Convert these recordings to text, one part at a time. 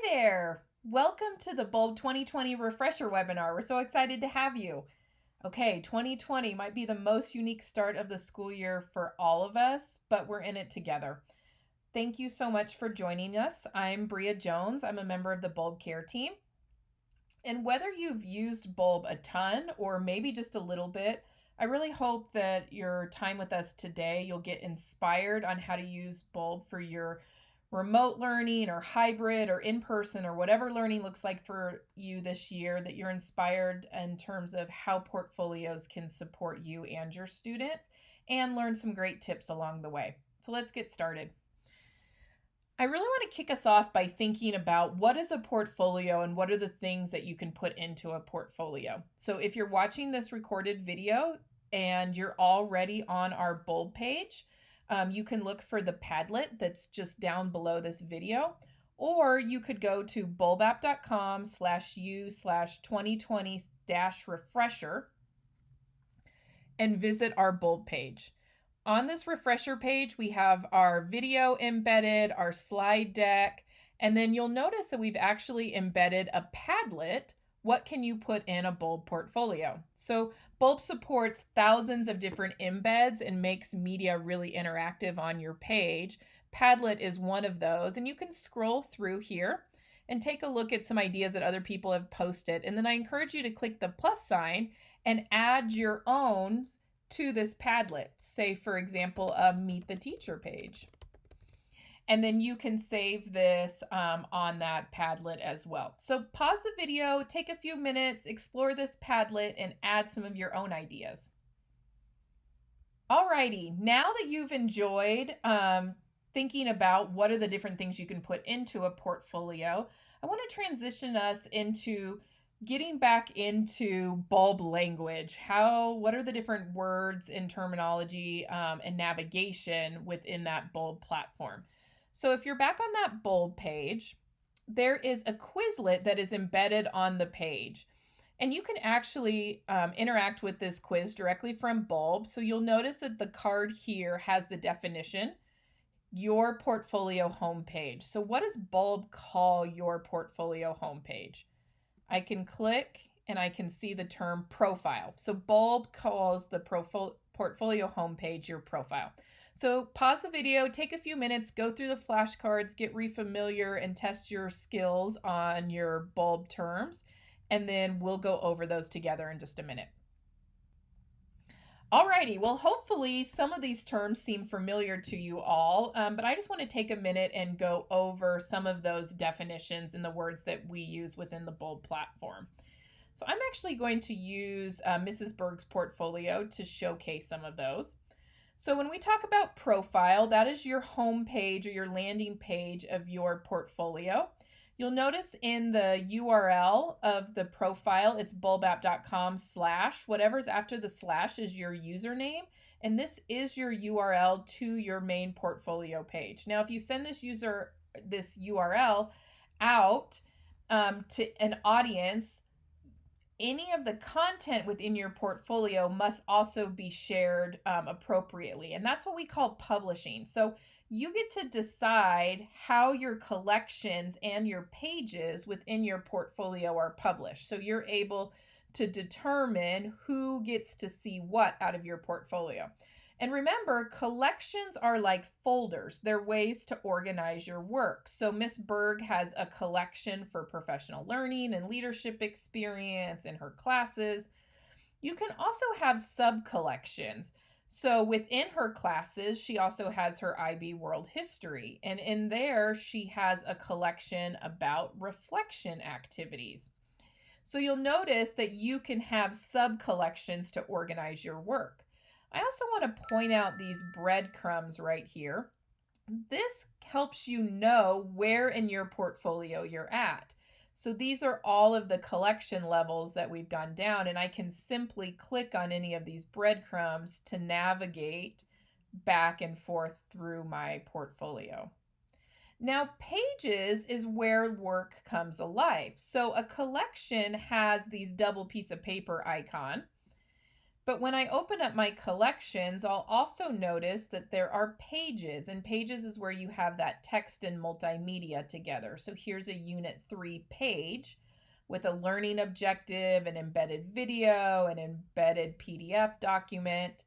there. Welcome to the Bulb 2020 Refresher webinar. We're so excited to have you. Okay, 2020 might be the most unique start of the school year for all of us, but we're in it together. Thank you so much for joining us. I'm Bria Jones. I'm a member of the Bulb Care team. And whether you've used Bulb a ton or maybe just a little bit, I really hope that your time with us today, you'll get inspired on how to use Bulb for your remote learning or hybrid or in-person or whatever learning looks like for you this year, that you're inspired in terms of how portfolios can support you and your students and learn some great tips along the way. So let's get started. I really want to kick us off by thinking about what is a portfolio and what are the things that you can put into a portfolio. So if you're watching this recorded video and you're already on our Bulb page, you can look for the Padlet that's just down below this video, or you could go to bulbapp.com/u/2020-refresher and visit our Bulb page. On this refresher page, we have our video embedded, our slide deck, and then you'll notice that we've actually embedded a Padlet. What can you put in a Bulb portfolio? So Bulb supports thousands of different embeds and makes media really interactive on your page. Padlet is one of those, and you can scroll through here and take a look at some ideas that other people have posted. And then I encourage you to click the plus sign and add your own to this Padlet. Say, for example, a Meet the Teacher page. And then you can save this on that Padlet as well. So pause the video, take a few minutes, explore this Padlet, and add some of your own ideas. Alrighty, now that you've enjoyed thinking about what are the different things you can put into a portfolio, I want to transition us into getting back into Bulb language. What are the different words and terminology and navigation within that Bulb platform? So if you're back on that Bulb page, there is a Quizlet that is embedded on the page. And you can actually interact with this quiz directly from Bulb. So you'll notice that the card here has the definition, your portfolio homepage. So what does Bulb call your portfolio homepage? I can click and I can see the term profile. So Bulb calls the portfolio homepage your profile. So pause the video, take a few minutes, go through the flashcards, get refamiliar and test your skills on your Bulb terms, and then we'll go over those together in just a minute. Alrighty, well, hopefully some of these terms seem familiar to you all, but I just want to take a minute and go over some of those definitions and the words that we use within the Bulb platform. So I'm actually going to use Mrs. Berg's portfolio to showcase some of those. So when we talk about profile, that is your home page or your landing page of your portfolio. You'll notice in the URL of the profile, it's bulbapp.com/ whatever's after the slash is your username. And this is your URL to your main portfolio page. Now, if you send this URL out to an audience, any of the content within your portfolio must also be shared appropriately. And that's what we call publishing. So you get to decide how your collections and your pages within your portfolio are published. So you're able to determine who gets to see what out of your portfolio. And remember, collections are like folders. They're ways to organize your work. So Miss Berg has a collection for professional learning and leadership experience in her classes. You can also have sub-collections. So within her classes, she also has her IB World History. And in there, she has a collection about reflection activities. So you'll notice that you can have sub-collections to organize your work. I also want to point out these breadcrumbs right here. This helps you know where in your portfolio you're at. So these are all of the collection levels that we've gone down, and I can simply click on any of these breadcrumbs to navigate back and forth through my portfolio. Now, pages is where work comes alive. So a collection has these double piece of paper icon. But when I open up my collections, I'll also notice that there are pages, and pages is where you have that text and multimedia together. So here's a Unit 3 page with a learning objective, an embedded video, an embedded PDF document.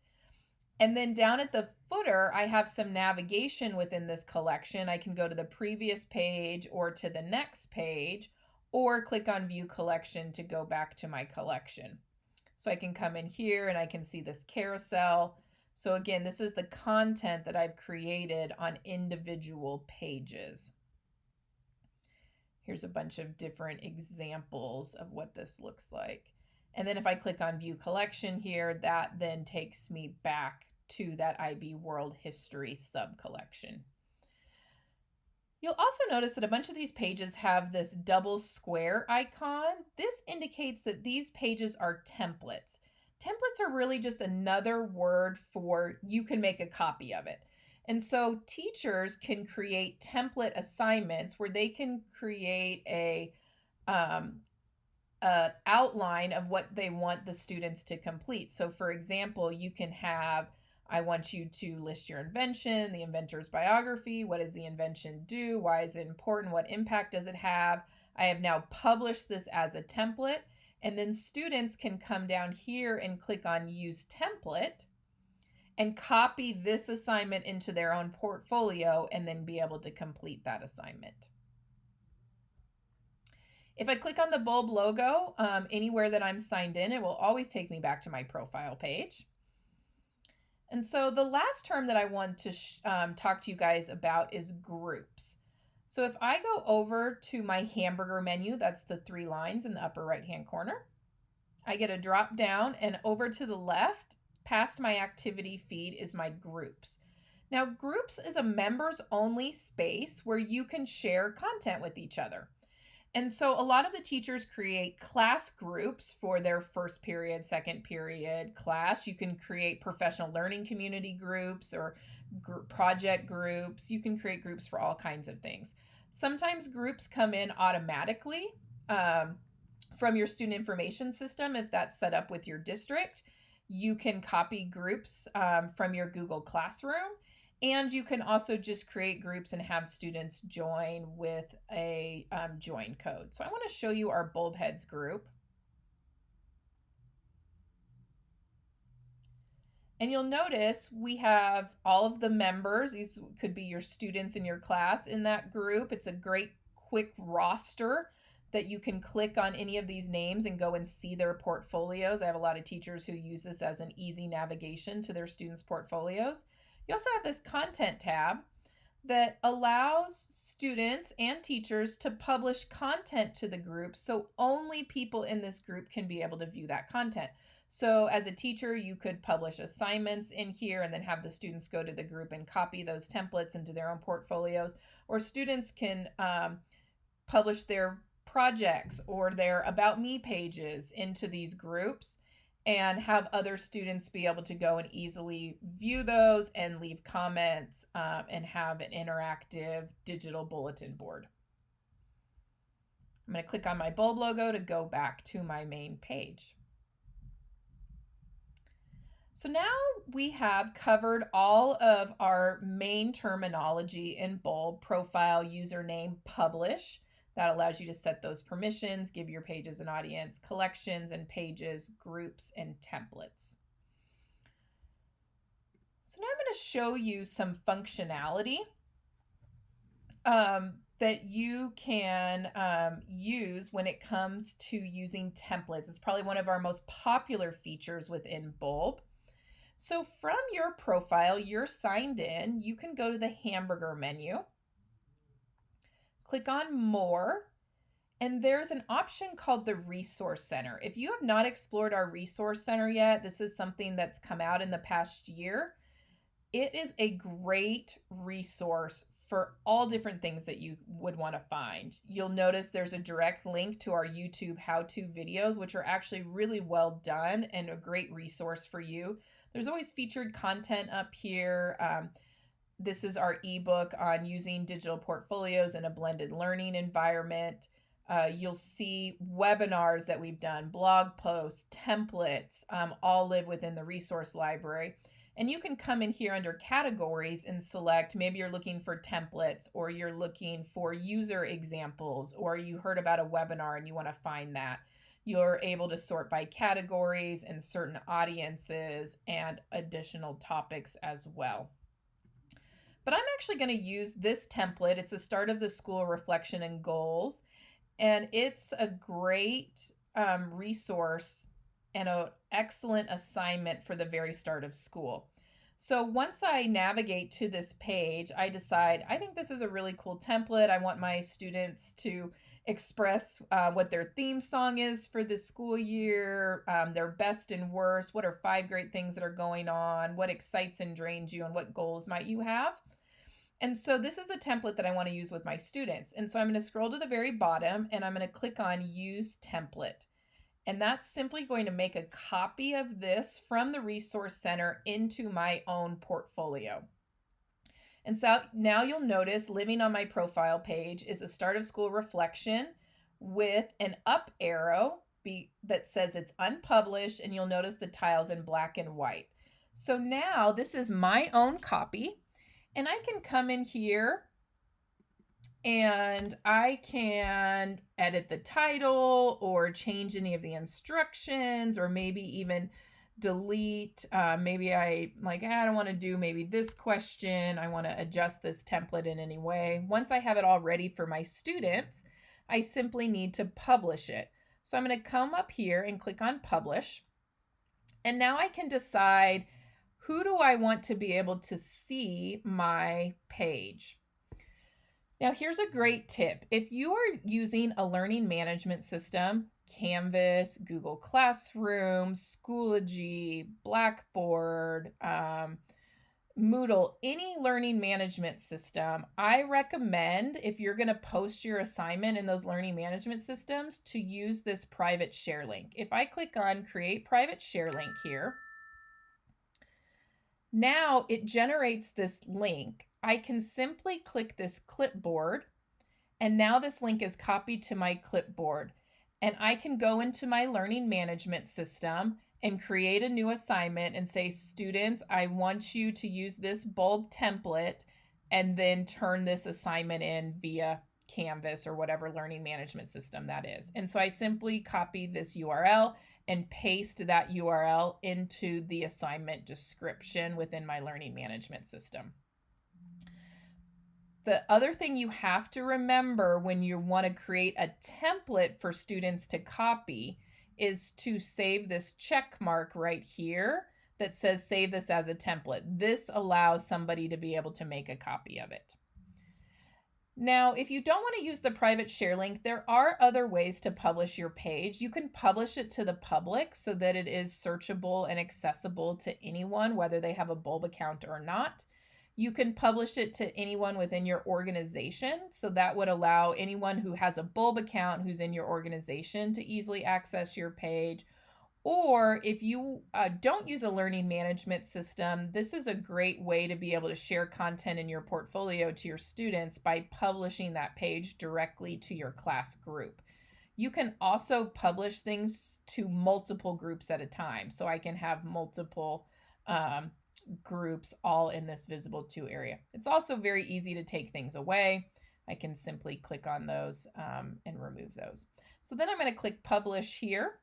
And then down at the footer, I have some navigation within this collection. I can go to the previous page or to the next page, or click on View Collection to go back to my collection. So I can come in here and I can see this carousel. So again, this is the content that I've created on individual pages. Here's a bunch of different examples of what this looks like. And then if I click on View Collection here, that then takes me back to that IB World History sub-collection. You'll also notice that a bunch of these pages have this double square icon. This indicates that these pages are templates. Templates are really just another word for you can make a copy of it. And so teachers can create template assignments where they can create a outline of what they want the students to complete. So for example, you can have, I want you to list your invention, the inventor's biography, what does the invention do, why is it important, what impact does it have. I have now published this as a template, and then students can come down here and click on Use Template and copy this assignment into their own portfolio and then be able to complete that assignment. If I click on the bulb logo anywhere that I'm signed in, it will always take me back to my profile page. And so the last term that I want to talk to you guys about is groups. So if I go over to my hamburger menu, that's the 3 lines in the upper right-hand corner, I get a drop down, and over to the left, past my activity feed, is my groups. Now, groups is a members only space where you can share content with each other. And so a lot of the teachers create class groups for their first period, second period class. You can create professional learning community groups or project groups. You can create groups for all kinds of things. Sometimes groups come in automatically from your student information system if that's set up with your district. You can copy groups from your Google Classroom. And you can also just create groups and have students join with a join code. So I want to show you our bulb heads group. And you'll notice we have all of the members. These could be your students in your class in that group. It's a great quick roster that you can click on any of these names and go and see their portfolios. I have a lot of teachers who use this as an easy navigation to their students' portfolios. You also have this content tab that allows students and teachers to publish content to the group, so only people in this group can be able to view that content. So as a teacher, you could publish assignments in here and then have the students go to the group and copy those templates into their own portfolios, or students can publish their projects or their About Me pages into these groups and have other students be able to go and easily view those and leave comments and have an interactive digital bulletin board. I'm going to click on my bulb logo to go back to my main page. So now we have covered all of our main terminology in bulb: profile, username, publish. That allows you to set those permissions, give your pages an audience, collections and pages, groups, and templates. So now I'm going to show you some functionality that you can use when it comes to using templates. It's probably one of our most popular features within Bulb. So from your profile, you're signed in, you can go to the hamburger menu, click on More, and there's an option called the Resource Center. If you have not explored our Resource Center yet, this is something that's come out in the past year. It is a great resource for all different things that you would want to find. You'll notice there's a direct link to our YouTube how-to videos, which are actually really well done and a great resource for you. There's always featured content up here. This is our ebook on using digital portfolios in a blended learning environment. You'll see webinars that we've done, blog posts, templates, all live within the resource library. And you can come in here under categories and select, maybe you're looking for templates, or you're looking for user examples, or you heard about a webinar and you want to find that. You're able to sort by categories and certain audiences and additional topics as well. But I'm actually going to use this template. It's a start of the school reflection and goals. And it's a great resource and an excellent assignment for the very start of school. So once I navigate to this page, I decide, I think this is a really cool template. I want my students to express what their theme song is for this school year, their best and worst, what are 5 great things that are going on, what excites and drains you, and what goals might you have. And so this is a template that I want to use with my students. And so I'm going to scroll to the very bottom and I'm going to click on Use Template. And that's simply going to make a copy of this from the Resource Center into my own portfolio. And so now you'll notice living on my profile page is a start of school reflection with an up arrow that says it's unpublished, and you'll notice the tiles in black and white. So now this is my own copy. And I can come in here and I can edit the title or change any of the instructions, or maybe even delete. Maybe I don't want to do maybe this question. I want to adjust this template in any way. Once I have it all ready for my students, I simply need to publish it. So I'm going to come up here and click on Publish. And now I can decide, who do I want to be able to see my page? Now, here's a great tip. If you are using a learning management system, Canvas, Google Classroom, Schoology, Blackboard, Moodle, any learning management system, I recommend, if you're going to post your assignment in those learning management systems, to use this private share link. If I click on Create Private Share Link here, now it generates this link. I can simply click this clipboard, and now this link is copied to my clipboard. And I can go into my learning management system and create a new assignment and say, students, I want you to use this bulb template, and then turn this assignment in via Canvas or whatever learning management system that is. And so I simply copy this URL and paste that URL into the assignment description within my learning management system. The other thing you have to remember when you want to create a template for students to copy is to save this check mark right here that says save this as a template. This allows somebody to be able to make a copy of it. Now, if you don't want to use the private share link, there are other ways to publish your page. You can publish it to the public so that it is searchable and accessible to anyone, whether they have a bulb account or not. You can publish it to anyone within your organization. So that would allow anyone who has a bulb account who's in your organization to easily access your page. Or if you don't use a learning management system, this is a great way to be able to share content in your portfolio to your students by publishing that page directly to your class group. You can also publish things to multiple groups at a time. So I can have multiple groups all in this visible to area. It's also very easy to take things away. I can simply click on those and remove those. So then I'm going to click Publish here.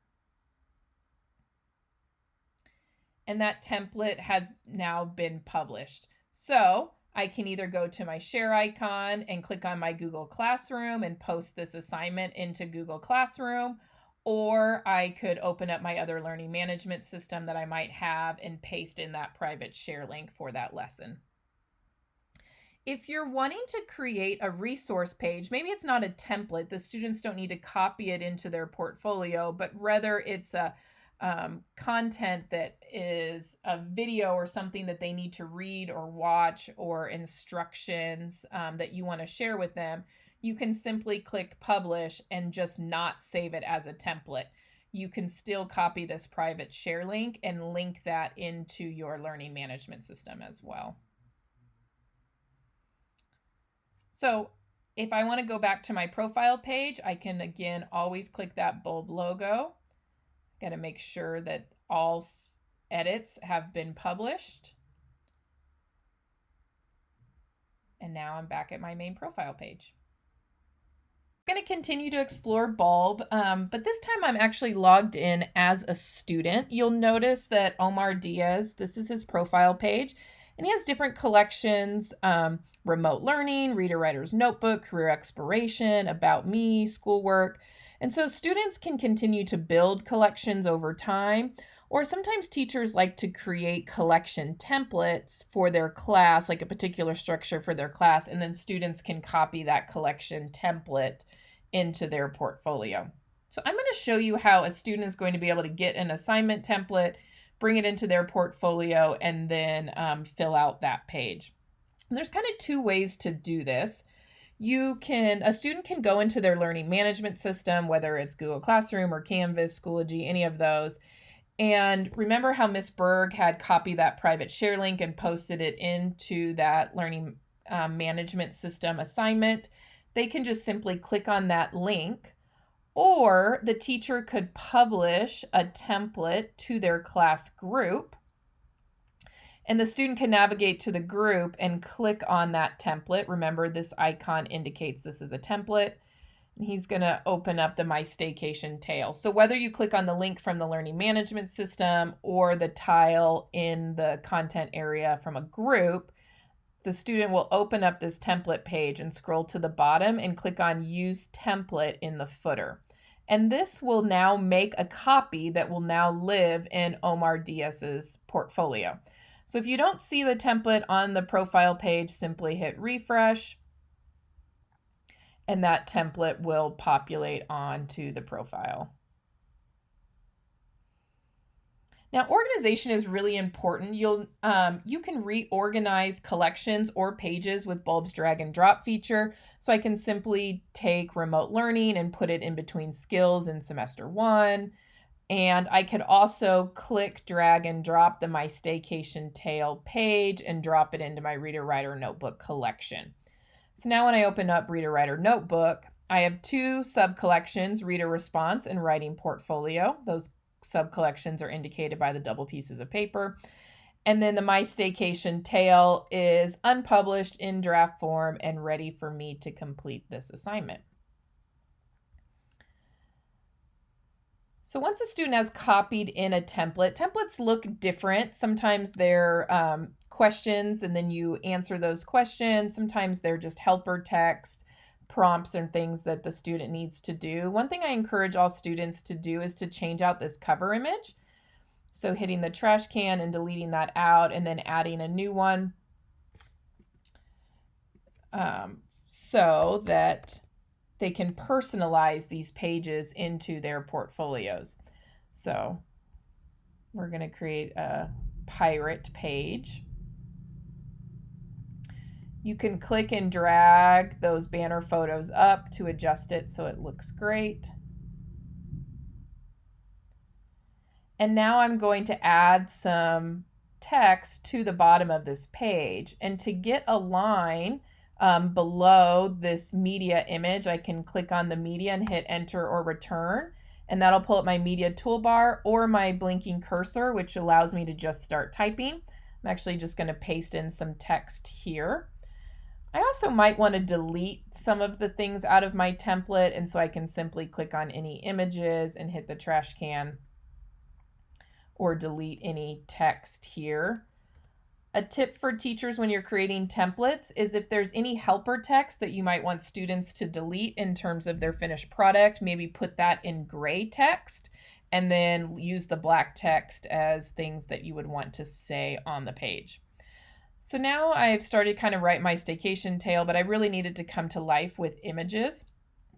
And that template has now been published. So I can either go to my share icon and click on my Google Classroom and post this assignment into Google Classroom, or I could open up my other learning management system that I might have and paste in that private share link for that lesson. If you're wanting to create a resource page, maybe it's not a template, the students don't need to copy it into their portfolio, but rather it's a content that is a video or something that they need to read or watch, or instructions that you want to share with them, you can simply click Publish and just not save it as a template. You can still copy this private share link and link that into your learning management system as well. So If I want to go back to my profile page, I can again always click that bulb logo. Got to make sure that all edits have been published. And now I'm back at my main profile page. I'm going to continue to explore Bulb, but this time I'm actually logged in as a student. You'll notice that Omar Diaz, this is his profile page, and he has different collections, remote learning, reader writer's notebook, career exploration, about me, schoolwork. And so students can continue to build collections over time, or sometimes teachers like to create collection templates for their class, like a particular structure for their class, and then students can copy that collection template into their portfolio. So I'm going to show you how a student is going to be able to get an assignment template, bring it into their portfolio, and then fill out that page. And there's kind of two ways to do this. A student can go into their learning management system, whether it's Google Classroom or Canvas, Schoology, any of those. And remember how Miss Berg had copied that private share link and posted it into that learning management system assignment? They can just simply click on that link, or the teacher could publish a template to their class group, and the student can navigate to the group and click on that template. Remember, this icon indicates this is a template. And he's going to open up the My Staycation tile. So whether you click on the link from the learning management system or the tile in the content area from a group, the student will open up this template page and scroll to the bottom and click on Use Template in the footer. And this will now make a copy that will now live in Omar Diaz's portfolio. So if you don't see the template on the profile page, simply hit refresh, and that template will populate onto the profile. Now, organization is really important. You can reorganize collections or pages with Bulb's drag and drop feature. So I can simply take remote learning and put it in between skills in semester 1. And I could also click, drag, and drop the My Staycation tile page and drop it into my Reader Writer Notebook collection. So now when I open up Reader Writer Notebook, I have two sub-collections, Reader Response and Writing Portfolio. Those sub-collections are indicated by the double pieces of paper. And then the My Staycation tile is unpublished in draft form and ready for me to complete this assignment. So once a student has copied in a template, templates look different. Sometimes they're questions and then you answer those questions. Sometimes they're just helper text, prompts, and things that the student needs to do. One thing I encourage all students to do is to change out this cover image. So hitting the trash can and deleting that out and then adding a new one so that they can personalize these pages into their portfolios. So we're going to create a pirate page. You can click and drag those banner photos up to adjust it so it looks great. And now I'm going to add some text to the bottom of this page. And to get a line below this media image, I can click on the media and hit enter or return. And that'll pull up my media toolbar or my blinking cursor, which allows me to just start typing. I'm actually just going to paste in some text here. I also might want to delete some of the things out of my template, and so I can simply click on any images and hit the trash can or delete any text here. A tip for teachers when you're creating templates is if there's any helper text that you might want students to delete in terms of their finished product, maybe put that in gray text and then use the black text as things that you would want to say on the page. So now I've started kind of write my staycation tale, but I really needed to come to life with images.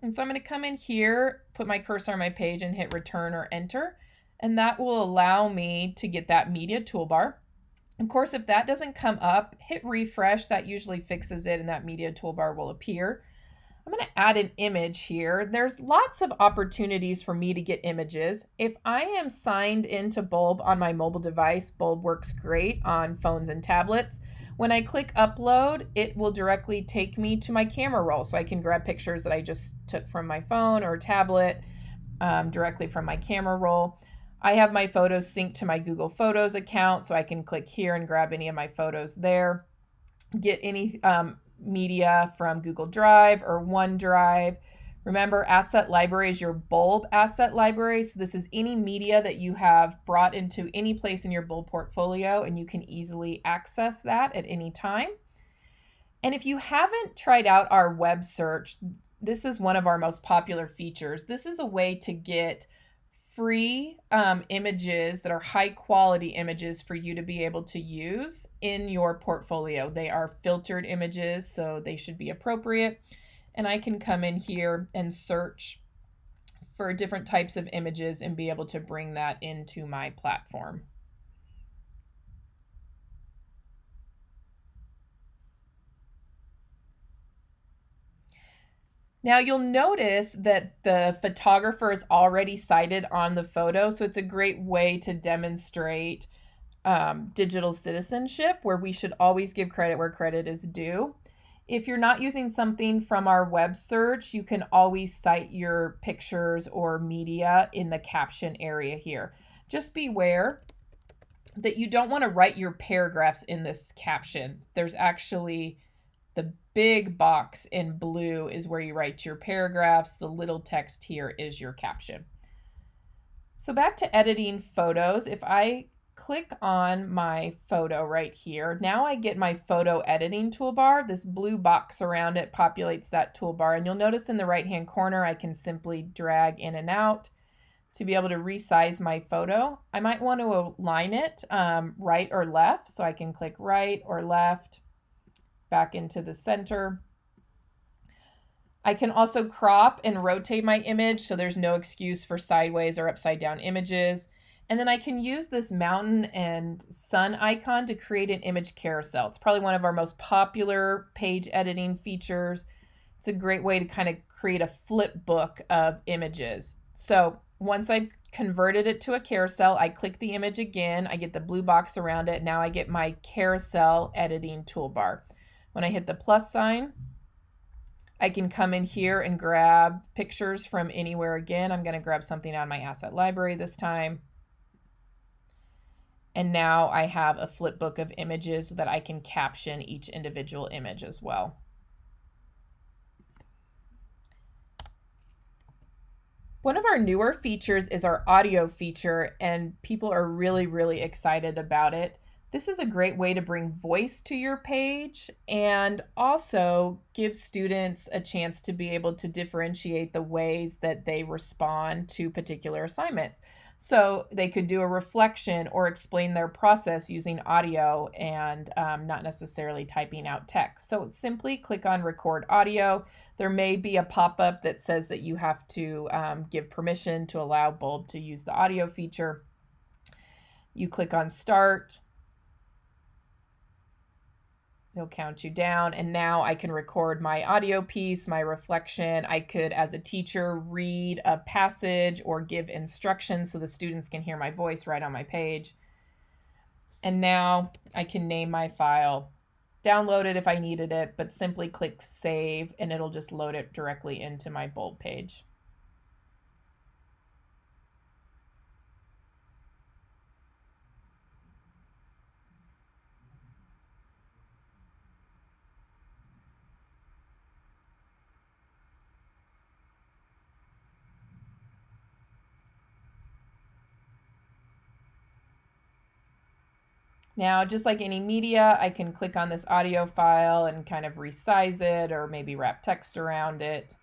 And so I'm going to come in here, put my cursor on my page and hit return or enter. And that will allow me to get that media toolbar. Of course, if that doesn't come up, hit refresh. That usually fixes it and that media toolbar will appear. I'm going to add an image here. There's lots of opportunities for me to get images. If I am signed into Bulb on my mobile device, Bulb works great on phones and tablets. When I click upload, it will directly take me to my camera roll, so I can grab pictures that I just took from my phone or tablet directly from my camera roll. I have my photos synced to my Google Photos account, so I can click here and grab any of my photos there. Get any media from Google Drive or OneDrive. Remember, asset library is your bulb asset library. So this is any media that you have brought into any place in your bulb portfolio, and you can easily access that at any time. And if you haven't tried out our web search, this is one of our most popular features. This is a way to get free images that are high quality images for you to be able to use in your portfolio. They are filtered images, so they should be appropriate. And I can come in here and search for different types of images and be able to bring that into my platform. Now you'll notice that the photographer is already cited on the photo, so it's a great way to demonstrate digital citizenship, where we should always give credit where credit is due. If you're not using something from our web search, you can always cite your pictures or media in the caption area here. Just beware that you don't want to write your paragraphs in this caption. There's actually the big box in blue is where you write your paragraphs. The little text here is your caption. So back to editing photos. If I click on my photo right here, now I get my photo editing toolbar. This blue box around it populates that toolbar. And you'll notice in the right-hand corner, I can simply drag in and out to be able to resize my photo. I might want to align it right or left. So I can click right or left, back into the center. I can also crop and rotate my image, so there's no excuse for sideways or upside down images. And then I can use this mountain and sun icon to create an image carousel. It's probably one of our most popular page editing features. It's a great way to kind of create a flip book of images. So once I've converted it to a carousel, I click the image again. I get the blue box around it. Now I get my carousel editing toolbar. When I hit the plus sign, I can come in here and grab pictures from anywhere again. I'm going to grab something out of my asset library this time. And now I have a flip book of images so that I can caption each individual image as well. One of our newer features is our audio feature, and people are really excited about it. This is a great way to bring voice to your page and also give students a chance to be able to differentiate the ways that they respond to particular assignments. So they could do a reflection or explain their process using audio and not necessarily typing out text. So simply click on record audio. There may be a pop-up that says that you have to give permission to allow Bulb to use the audio feature. You click on start. It'll count you down, and now I can record my audio piece, my reflection. I could, as a teacher, read a passage or give instructions so the students can hear my voice right on my page. And now I can name my file, download it if I needed it, but simply click save and it'll just load it directly into my Bulb page. Now, just like any media, I can click on this audio file and kind of resize it or maybe wrap text around it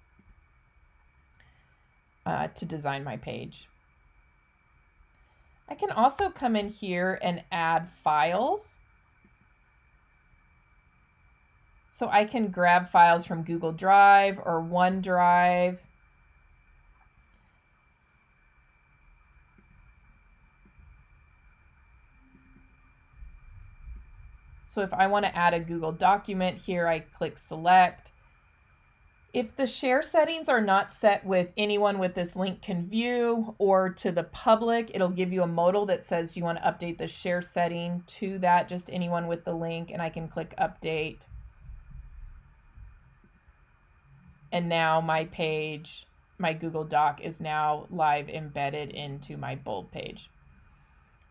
to design my page. I can also come in here and add files. So I can grab files from Google Drive or OneDrive. So if I want to add a Google document here, I click select. If the share settings are not set with anyone with this link can view or to the public, it'll give you a modal that says, do you want to update the share setting to that, just anyone with the link, and I can click update. And now my page, my Google Doc is now live embedded into my Bulb page.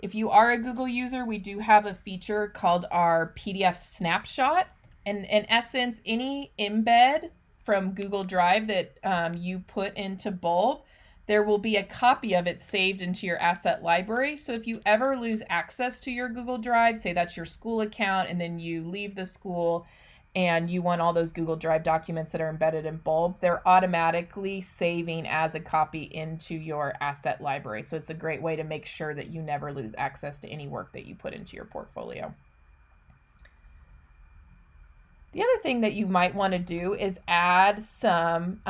If you are a Google user, we do have a feature called our PDF snapshot. And in essence, any embed from Google Drive that you put into Bulb, there will be a copy of it saved into your asset library. So if you ever lose access to your Google Drive, say that's your school account, and then you leave the school and you want all those Google Drive documents that are embedded in Bulb, they're automatically saving as a copy into your asset library. So it's a great way to make sure that you never lose access to any work that you put into your portfolio. The other thing that you might want to do is add some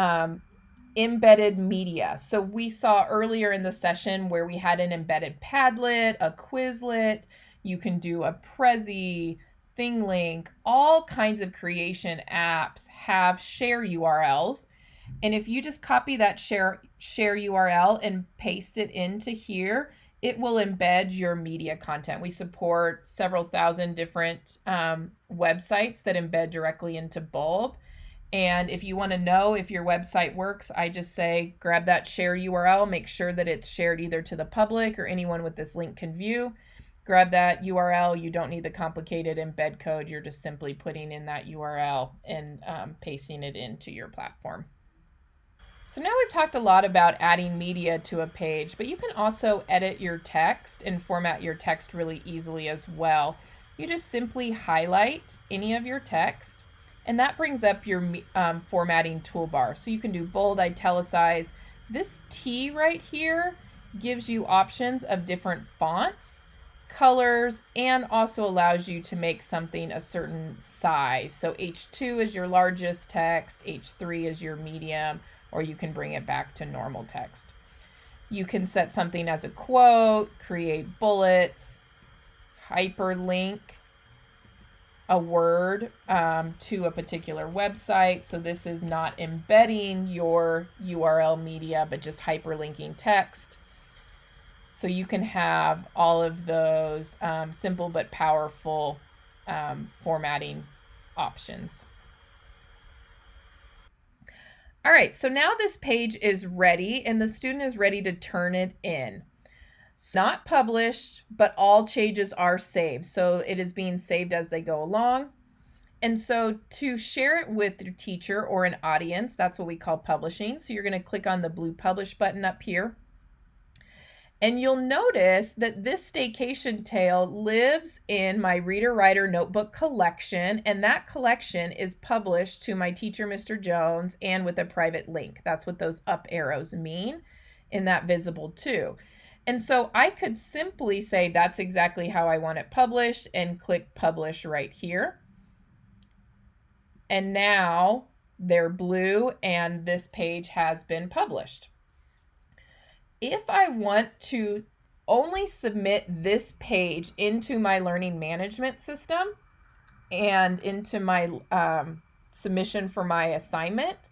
embedded media. So we saw earlier in the session where we had an embedded Padlet, a Quizlet, you can do a Prezi, ThingLink, all kinds of creation apps have share URLs. And if you just copy that share URL and paste it into here, it will embed your media content. We support several thousand different websites that embed directly into Bulb. And if you want to know if your website works, I just say grab that share URL, make sure that it's shared either to the public or anyone with this link can view. Grab that URL. You don't need the complicated embed code. You're just simply putting in that URL and pasting it into your platform. So now we've talked a lot about adding media to a page, but you can also edit your text and format your text really easily as well. You just simply highlight any of your text, and that brings up your formatting toolbar. So you can do bold, italicize. This T right here gives you options of different fonts, colors, and also allows you to make something a certain size. So H2 is your largest text, H3 is your medium, or you can bring it back to normal text. You can set something as a quote, create bullets, hyperlink a word to a particular website. So this is not embedding your URL media, but just hyperlinking text. So you can have all of those simple but powerful formatting options. All right, so now this page is ready and the student is ready to turn it in. It's not published, but all changes are saved. So it is being saved as they go along. And so to share it with your teacher or an audience, that's what we call publishing. So you're going to click on the blue publish button up here. And you'll notice that this staycation tale lives in my Reader Writer Notebook collection, and that collection is published to my teacher, Mr. Jones, and with a private link. That's what those up arrows mean in that visible to. And so I could simply say that's exactly how I want it published and click publish right here. And now they're blue and this page has been published. If I want to only submit this page into my learning management system and into my submission for my assignment,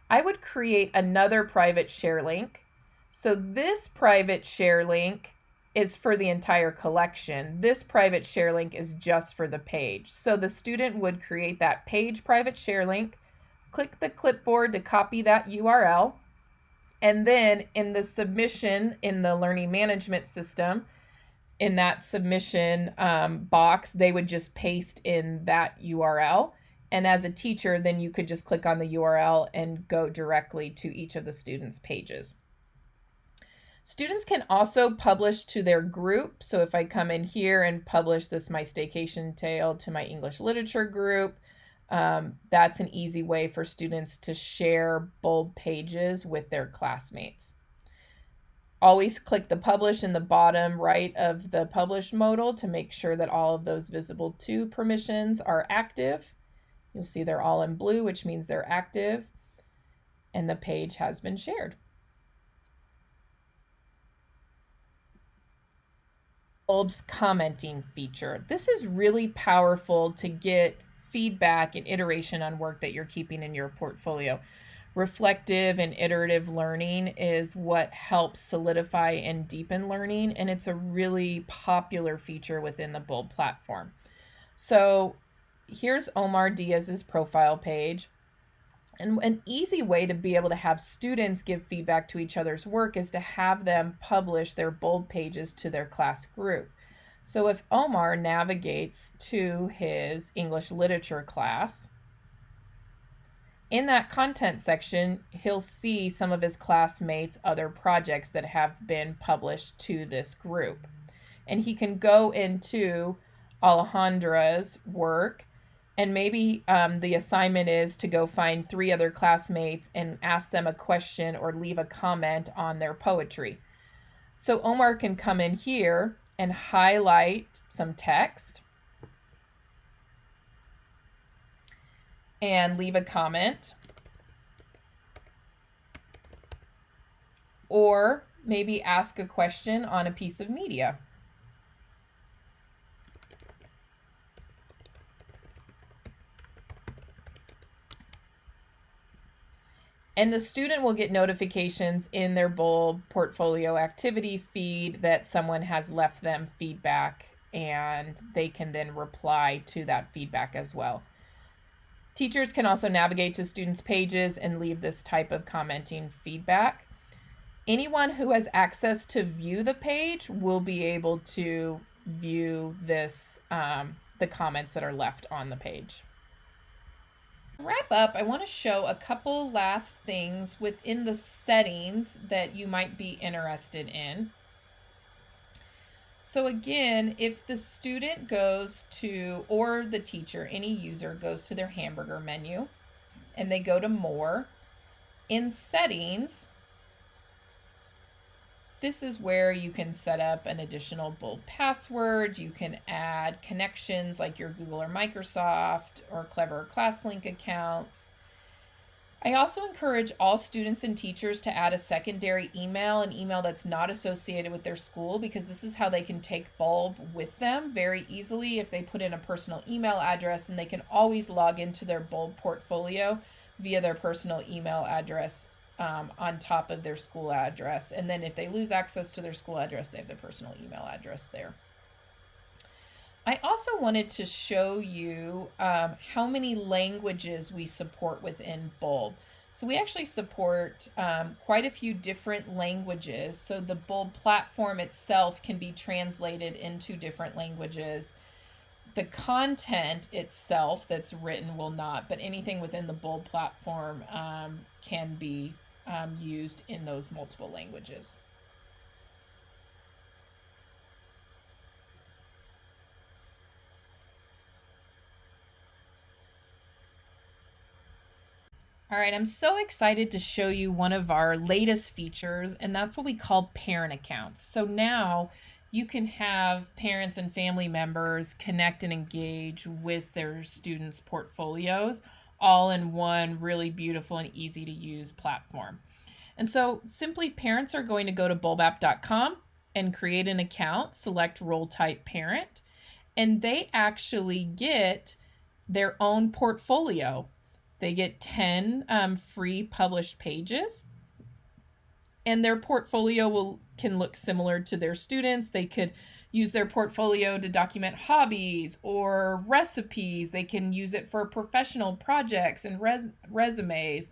I would create another private share link. So this private share link is for the entire collection. This private share link is just for the page. So the student would create that page private share link, click the clipboard to copy that URL, and then in the submission in the learning management system, in that submission box, they would just paste in that URL. And as a teacher, then you could just click on the URL and go directly to each of the students' pages. Students can also publish to their group. So if I come in here and publish this My Staycation Tale to my English Literature group, that's an easy way for students to share Bulb pages with their classmates. Always click the publish in the bottom right of the publish modal to make sure that all of those visible to permissions are active. You'll see they're all in blue, which means they're active, and the page has been shared. Bulb's commenting feature. This is really powerful to get feedback and iteration on work that you're keeping in your portfolio. Reflective and iterative learning is what helps solidify and deepen learning, and it's a really popular feature within the Bulb platform. So here's Omar Diaz's profile page. And an easy way to be able to have students give feedback to each other's work is to have them publish their Bulb pages to their class group. So if Omar navigates to his English literature class, in that content section, he'll see some of his classmates' other projects that have been published to this group. And he can go into Alejandra's work, and maybe the assignment is to go find 3 other classmates and ask them a question or leave a comment on their poetry. So Omar can come in here and highlight some text and leave a comment, or maybe ask a question on a piece of media. And the student will get notifications in their Bulb portfolio activity feed that someone has left them feedback, and they can then reply to that feedback as well. Teachers can also navigate to students' pages and leave this type of commenting feedback. Anyone who has access to view the page will be able to view this, the comments that are left on the page. To wrap up, I want to show a couple last things within the settings that you might be interested in. So again, if the student goes to, or the teacher, any user goes to their hamburger menu and they go to more, in settings, this is where you can set up an additional Bulb password. You can add connections like your Google or Microsoft or Clever ClassLink accounts. I also encourage all students and teachers to add a secondary email, an email that's not associated with their school, because this is how they can take Bulb with them very easily if they put in a personal email address, and they can always log into their Bulb portfolio via their personal email address on top of their school address. And then if they lose access to their school address, they have their personal email address there. I also wanted to show you how many languages we support within Bulb. So we actually support quite a few different languages. So the Bulb platform itself can be translated into different languages. The content itself that's written will not, but anything within the Bulb platform can be used in those multiple languages. All right, I'm so excited to show you one of our latest features, and that's what we call parent accounts. So now you can have parents and family members connect and engage with their students' portfolios all in one really beautiful and easy to use platform. And so simply, parents are going to go to bulbapp.com and create an account, select role type parent, and they actually get their own portfolio. They get 10 free published pages, and their portfolio can look similar to their students. They could use their portfolio to document hobbies or recipes. They can use it for professional projects and resumes,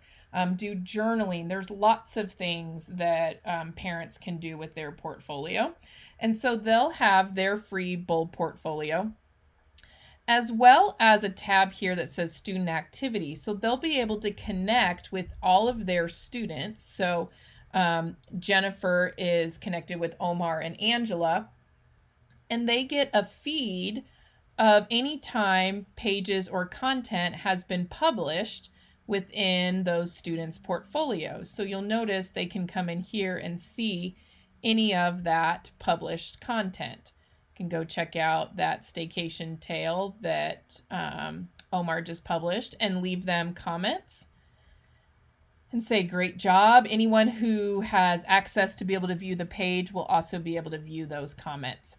do journaling. There's lots of things that parents can do with their portfolio. And so they'll have their free Bulb portfolio, as well as a tab here that says student activity. So they'll be able to connect with all of their students. So Jennifer is connected with Omar and Angela, and they get a feed of any time pages or content has been published within those students' portfolios. So you'll notice they can come in here and see any of that published content. Can go check out that staycation tale that Omar just published and leave them comments and say, great job. Anyone who has access to be able to view the page will also be able to view those comments.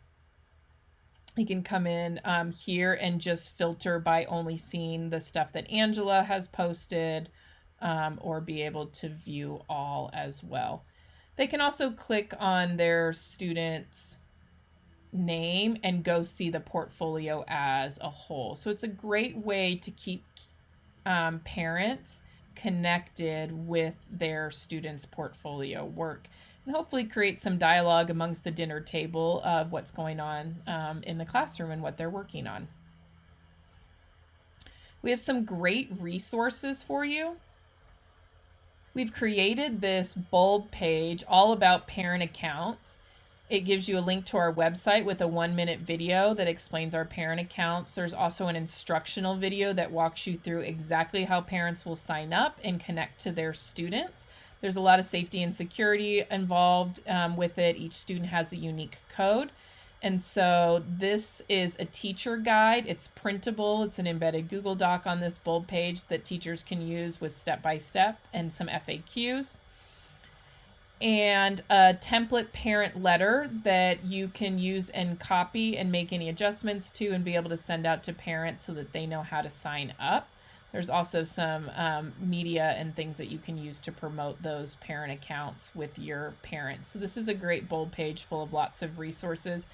You can come in here and just filter by only seeing the stuff that Angela has posted, or be able to view all as well. They can also click on their student's name and go see the portfolio as a whole. So it's a great way to keep parents connected with their students' portfolio work and hopefully create some dialogue amongst the dinner table of what's going on in the classroom and what they're working on. We have some great resources for you. We've created this bulb page all about parent accounts. It gives you a link to our website with a 1-minute video that explains our parent accounts. There's also an instructional video that walks you through exactly how parents will sign up and connect to their students. There's a lot of safety and security involved with it. Each student has a unique code. And so this is a teacher guide. It's printable. It's an embedded Google Doc on this bulb page that teachers can use with step-by-step and some FAQs. And a template parent letter that you can use and copy and make any adjustments to and be able to send out to parents so that they know how to sign up. There's also some media and things that you can use to promote those parent accounts with your parents. So this is a great bulb page full of lots of resources.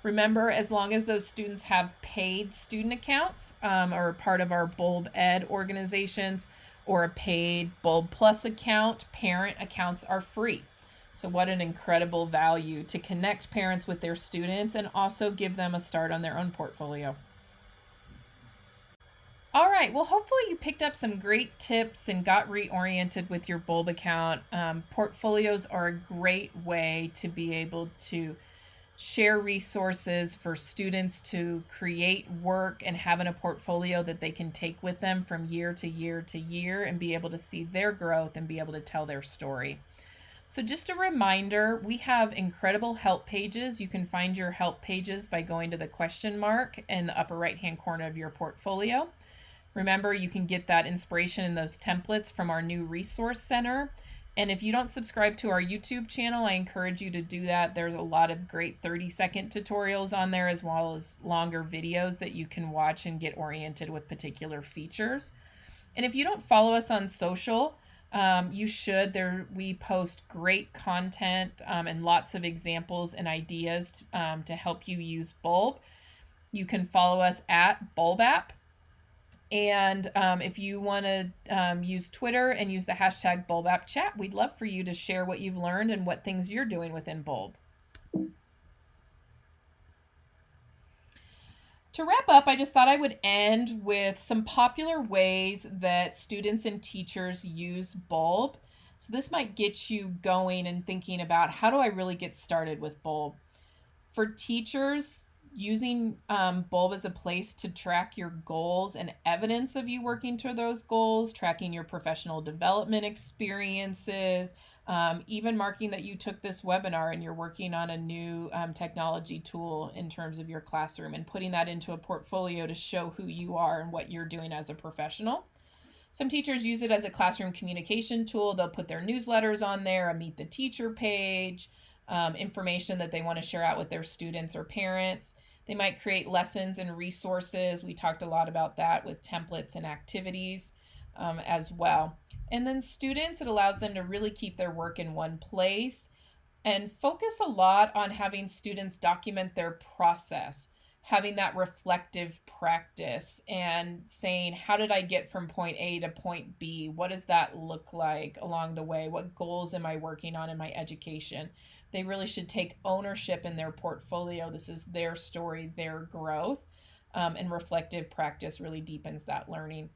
Remember, as long as those students have paid student accounts or part of our Bulb Ed organizations or a paid Bulb Plus account, parent accounts are free. So what an incredible value to connect parents with their students and also give them a start on their own portfolio. All right, well, hopefully you picked up some great tips and got reoriented with your Bulb account. Portfolios are a great way to be able to share resources for students to create work and having a portfolio that they can take with them from year to year to year and be able to see their growth and be able to tell their story. So just a reminder, we have incredible help pages. You can find your help pages by going to the question mark in the upper right-hand corner of your portfolio. Remember, you can get that inspiration and those templates from our new resource center. And if you don't subscribe to our YouTube channel, I encourage you to do that. There's a lot of great 30-second tutorials on there as well as longer videos that you can watch and get oriented with particular features. And if you don't follow us on social, you should. We post great content and lots of examples and ideas to help you use Bulb. You can follow us at BulbApp. And if you want to use Twitter and use the hashtag BulbAppChat, we'd love for you to share what you've learned and what things you're doing within Bulb. To wrap up, I just thought I would end with some popular ways that students and teachers use Bulb. So this might get you going and thinking about, how do I really get started with Bulb? For teachers, using Bulb as a place to track your goals and evidence of you working toward those goals, tracking your professional development experiences, even marking that you took this webinar and you're working on a new technology tool in terms of your classroom and putting that into a portfolio to show who you are and what you're doing as a professional. Some teachers use it as a classroom communication tool. They'll put their newsletters on there, a Meet the Teacher page, information that they want to share out with their students or parents. They might create lessons and resources. We talked a lot about that with templates and activities as well. And then students, it allows them to really keep their work in one place and focus a lot on having students document their process, having that reflective practice and saying, how did I get from point A to point B? What does that look like along the way? What goals am I working on in my education? They really should take ownership in their portfolio. This is their story, their growth, and reflective practice really deepens that learning.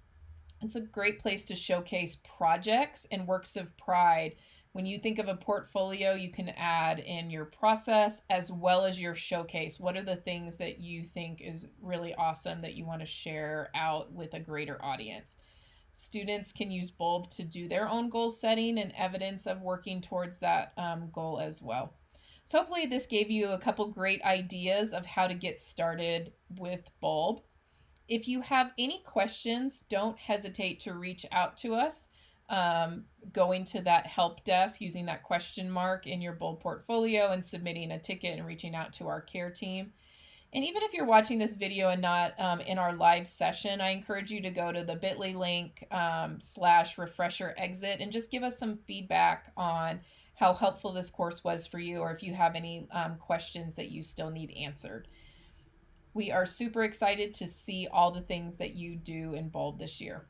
It's a great place to showcase projects and works of pride. When you think of a portfolio, you can add in your process as well as your showcase. What are the things that you think is really awesome that you want to share out with a greater audience? Students can use Bulb to do their own goal setting and evidence of working towards that goal as well. So hopefully this gave you a couple great ideas of how to get started with Bulb. If you have any questions, don't hesitate to reach out to us. Going to that help desk, using that question mark in your Bulb portfolio and submitting a ticket and reaching out to our care team. And even if you're watching this video and not in our live session, I encourage you to go to the bit.ly link /refresher exit and just give us some feedback on how helpful this course was for you, or if you have any questions that you still need answered. We are super excited to see all the things that you do in Bulb this year.